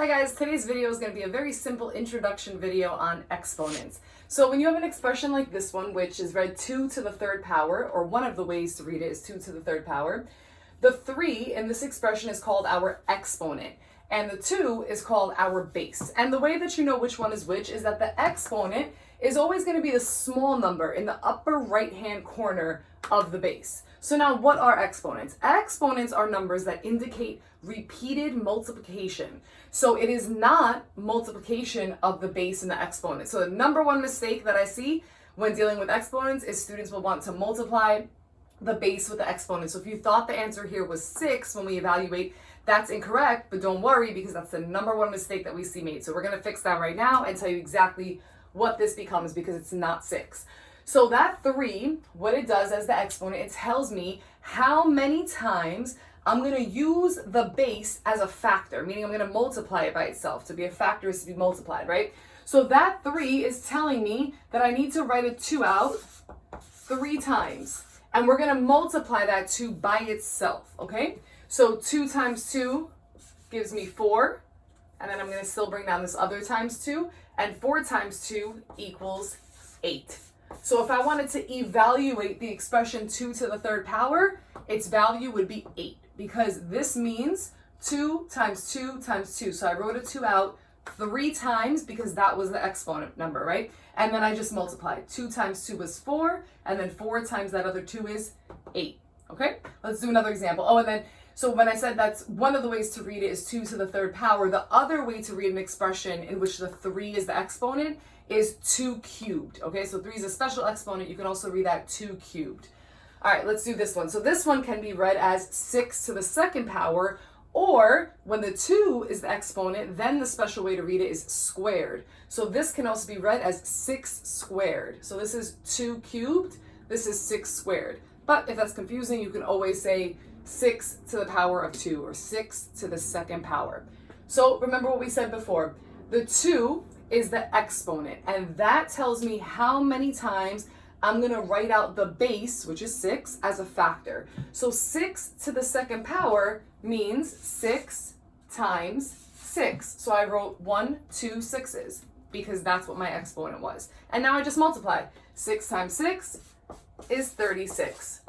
Hi guys, today's video is going to be a very simple introduction video on exponents. So when you have an expression like this one, which is read 2 to the third power, or one of the ways to read it is 2 to the third power, the 3 in this expression is called our exponent, and the 2 is called our base. And the way that you know which one is which is that the exponent is always going to be the small number in the upper right-hand corner of the base. So now what are exponents? Exponents are numbers that indicate repeated multiplication. So it is not multiplication of the base and the exponent. So the number one mistake that I see when dealing with exponents is students will want to multiply the base with the exponent. So if you thought the answer here was 6 when we evaluate, that's incorrect, but don't worry because that's the number one mistake that we see made. So we're going to fix that right now and tell you exactly what this becomes because it's not 6. So that 3, what it does as the exponent, it tells me how many times I'm going to use the base as a factor, meaning I'm going to multiply it by itself. To be a factor is to be multiplied, right? So that 3 is telling me that I need to write a 2 out 3 times. And we're going to multiply that 2 by itself, okay? So 2 times 2 gives me 4. And then I'm going to still bring down this other times 2. And 4 times 2 equals 8. So if I wanted to evaluate the expression 2 to the third power, its value would be 8 because this means 2 times 2 times 2. So I wrote a 2 out 3 times because that was the exponent number, right? And then I just multiplied. 2 times 2 is 4, and then 4 times that other 2 is 8. Okay? Let's do another example. Oh, and then, so when I said that's one of the ways to read it is 2 to the third power, the other way to read an expression in which the 3 is the exponent is 2 cubed. Okay, so 3 is a special exponent. You can also read that 2 cubed. All right, let's do this one. So this one can be read as 6 to the second power, or when the 2 is the exponent, then the special way to read it is squared. So this can also be read as 6 squared. So this is 2 cubed, this is 6 squared. But if that's confusing, you can always say 6 to the power of 2 or 6 to the second power. So remember what we said before. The 2 is the exponent, and that tells me how many times I'm going to write out the base, which is 6, as a factor. So 6 to the second power means 6 times 6. So I wrote 1, 2 6s because that's what my exponent was. And now I just multiply. 6 times 6 is 36.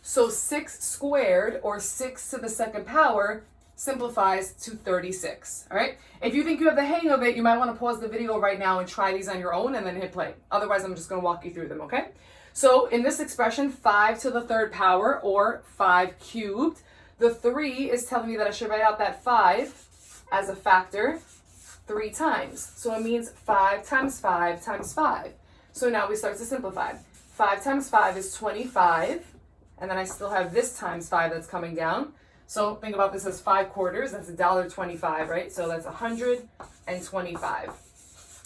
So 6 squared, or 6 to the second power, simplifies to 36. All right. If you think you have the hang of it, you might want to pause the video right now and try these on your own and then hit play. Otherwise, I'm just going to walk you through them. Okay. So in this expression, 5 to the third power, or 5 cubed, the 3 is telling me that I should write out that 5 as a factor 3 times. So it means 5 times 5 times 5. So now we start to simplify. 5 times 5 is 25. And then I still have this times 5 that's coming down. So think about this as 5 quarters. That's $1.25, right? So that's 125.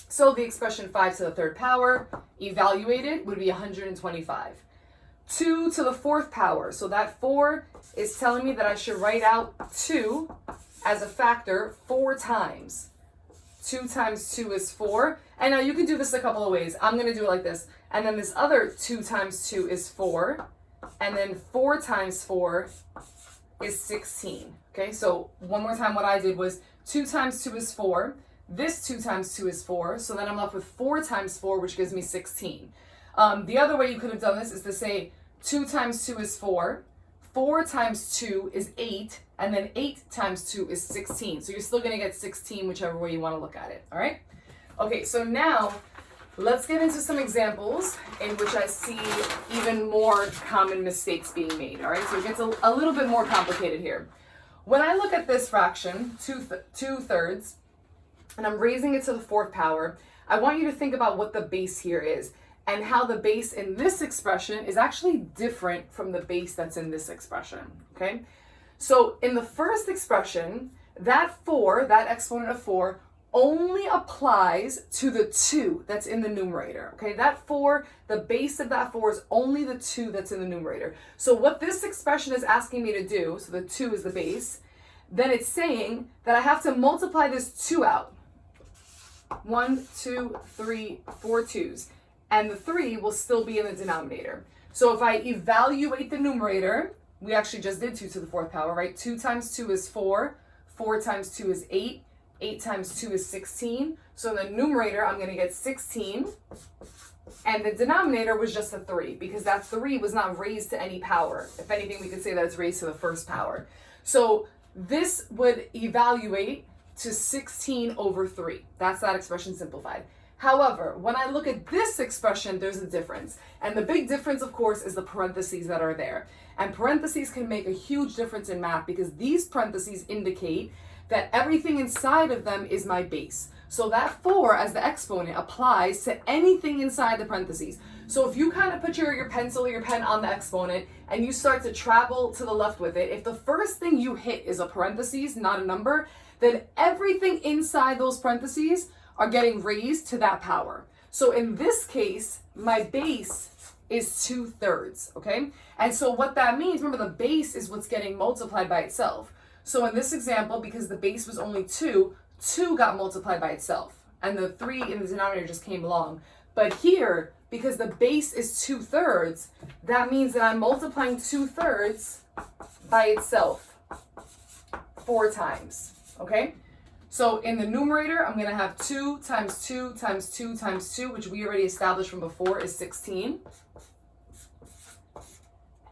So the expression 5 to the third power, evaluated, would be 125. 2 to the fourth power. So that 4 is telling me that I should write out 2 as a factor 4 times. 2 times 2 is 4. And now you can do this a couple of ways. I'm going to do it like this. And then this other 2 times 2 is 4. And then 4 times 4 is 16. Okay, so one more time what I did was 2 times 2 is 4. This 2 times 2 is 4. So then I'm left with 4 times 4, which gives me 16. The other way you could have done this is to say 2 times 2 is 4. 4 times 2 is 8. And then 8 times 2 is 16. So you're still going to get 16 whichever way you want to look at it. All right? Okay, so now let's get into some examples in which I see even more common mistakes being made, all right? So it gets a little bit more complicated here. When I look at this fraction, 2 thirds, and I'm raising it to the fourth power, I want you to think about what the base here is and how the base in this expression is actually different from the base that's in this expression, okay? So in the first expression, that 4, that exponent of 4, only applies to the 2 that's in the numerator, okay? That 4, the base of that 4 is only the 2 that's in the numerator. So what this expression is asking me to do, so the 2 is the base, then it's saying that I have to multiply this 2 out. 1, 2, 3, 4 2s. And the 3 will still be in the denominator. So if I evaluate the numerator, we actually just did 2 to the fourth power, right? 2 times 2 is 4. 4 times 2 is 8. 8 times 2 is 16. So in the numerator, I'm going to get 16. And the denominator was just a 3 because that 3 was not raised to any power. If anything, we could say that it's raised to the first power. So this would evaluate to 16 over 3. That's that expression simplified. However, when I look at this expression, there's a difference. And the big difference, of course, is the parentheses that are there. And parentheses can make a huge difference in math because these parentheses indicate that everything inside of them is my base. So that 4 as the exponent applies to anything inside the parentheses. So if you kind of put your pencil or your pen on the exponent and you start to travel to the left with it, if the first thing you hit is a parentheses, not a number, then everything inside those parentheses are getting raised to that power. So in this case, my base is 2/3, okay? And so what that means, remember the base is what's getting multiplied by itself. So in this example, because the base was only 2, 2 got multiplied by itself. And the 3 in the denominator just came along. But here, because the base is 2/3, that means that I'm multiplying 2/3 by itself 4 times, okay? So in the numerator, I'm going to have 2 times 2 times 2 times 2, which we already established from before is 16.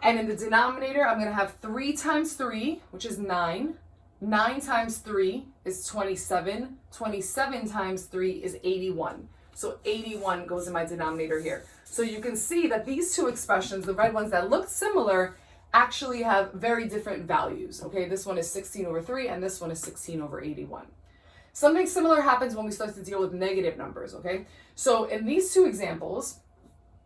And in the denominator, I'm going to have 3 times 3, which is 9. 9 times 3 is 27. 27 times 3 is 81. So 81 goes in my denominator here. So you can see that these two expressions, the red ones that look similar, actually have very different values. Okay, this one is 16 over 3 and this one is 16 over 81. Something similar happens when we start to deal with negative numbers, okay? So in these two examples,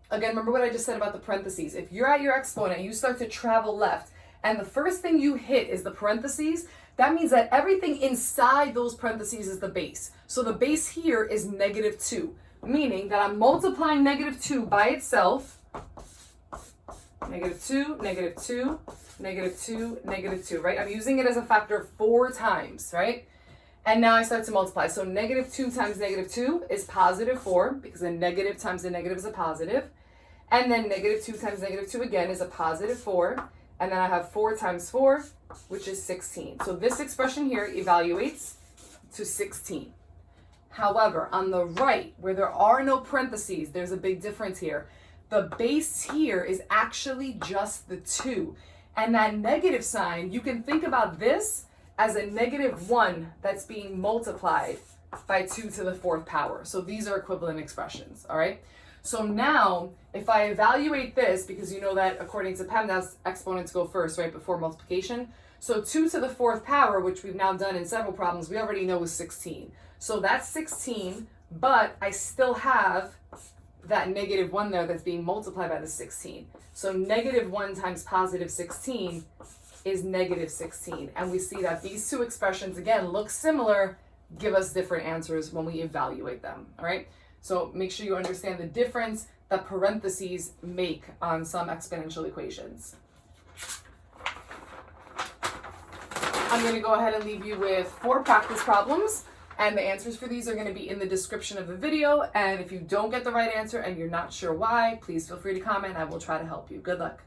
again, remember what I just said about the parentheses. If you're at your exponent and you start to travel left and the first thing you hit is the parentheses, that means that everything inside those parentheses is the base. So the base here is -2, meaning that I'm multiplying -2 by itself. -2, -2, -2, -2, right? I'm using it as a factor 4 times, right? And now I start to multiply. So -2 times -2 is +4 because a negative times a negative is a positive. And then -2 times -2 again is a +4. And then I have 4 times 4, which is 16. So this expression here evaluates to 16. However, on the right, where there are no parentheses, there's a big difference here. The base here is actually just the 2. And that negative sign, you can think about this as a -1 that's being multiplied by 2 to the 4th power. So these are equivalent expressions, all right? So now, if I evaluate this, because you know that according to PEMDAS, exponents go first, right, before multiplication. So 2 to the 4th power, which we've now done in several problems, we already know is 16. So that's 16, but I still have that -1 there that's being multiplied by the 16. So -1 times +16 is -16. And we see that these two expressions, again, look similar, give us different answers when we evaluate them, all right? So make sure you understand the difference that parentheses make on some exponential equations. I'm going to go ahead and leave you with 4 practice problems, and the answers for these are going to be in the description of the video. And if you don't get the right answer and you're not sure why, please feel free to comment. I will try to help you. Good luck.